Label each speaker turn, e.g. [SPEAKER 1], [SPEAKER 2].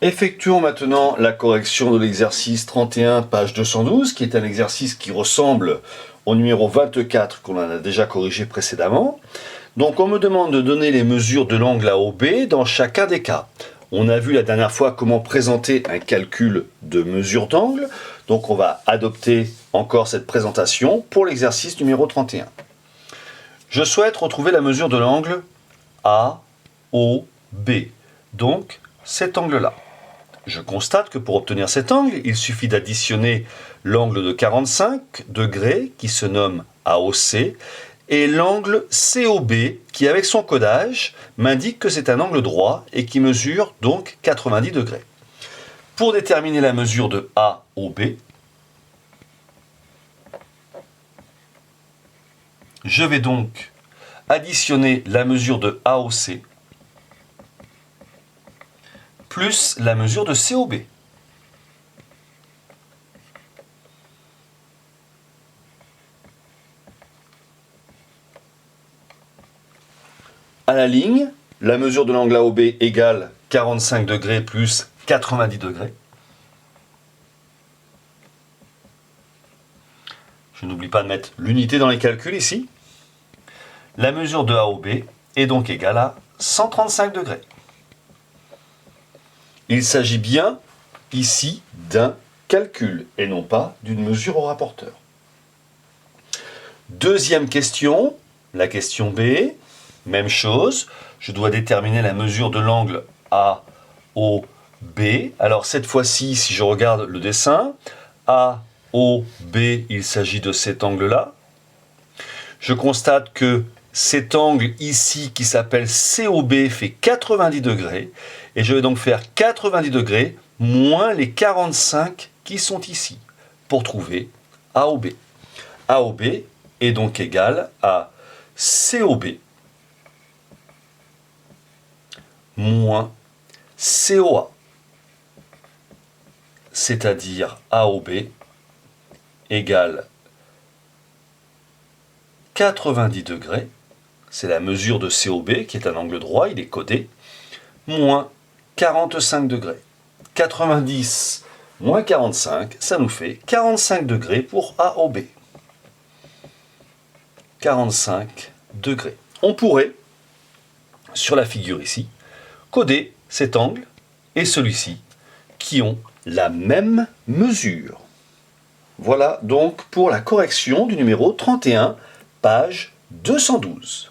[SPEAKER 1] Effectuons maintenant la correction de l'exercice 31, page 212, qui est un exercice qui ressemble au numéro 24 qu'on a déjà corrigé précédemment. Donc on me demande de donner les mesures de l'angle AOB dans chacun des cas. On a vu la dernière fois comment présenter un calcul de mesure d'angle, donc on va adopter encore cette présentation pour l'exercice numéro 31. Je souhaite retrouver la mesure de l'angle AOB, donc cet angle-là. Je constate que pour obtenir cet angle, il suffit d'additionner l'angle de 45 degrés qui se nomme AOC et l'angle COB qui, avec son codage, m'indique que c'est un angle droit et qui mesure donc 90 degrés. Pour déterminer la mesure de AOB, je vais donc additionner la mesure de AOC plus la mesure de COB. À la ligne, la mesure de l'angle AOB égale 45 degrés plus 90 degrés. Je n'oublie pas de mettre l'unité dans les calculs ici. La mesure de AOB est donc égale à 135 degrés. Il s'agit bien ici d'un calcul et non pas d'une mesure au rapporteur. Deuxième question, la question B, même chose. Je dois déterminer la mesure de l'angle AOB. Alors cette fois-ci, si je regarde le dessin, AOB, il s'agit de cet angle-là. Je constate que cet angle ici qui s'appelle COB fait 90 degrés et je vais donc faire 90 degrés moins les 45 qui sont ici pour trouver AOB. AOB est donc égal à COB moins COA, c'est-à-dire AOB égale 90 degrés, c'est la mesure de COB qui est un angle droit, il est codé, moins 45 degrés. 90 moins 45, ça nous fait 45 degrés pour AOB. 45 degrés. On pourrait, sur la figure ici, coder cet angle et celui-ci qui ont la même mesure. Voilà donc pour la correction du numéro 31, page 212.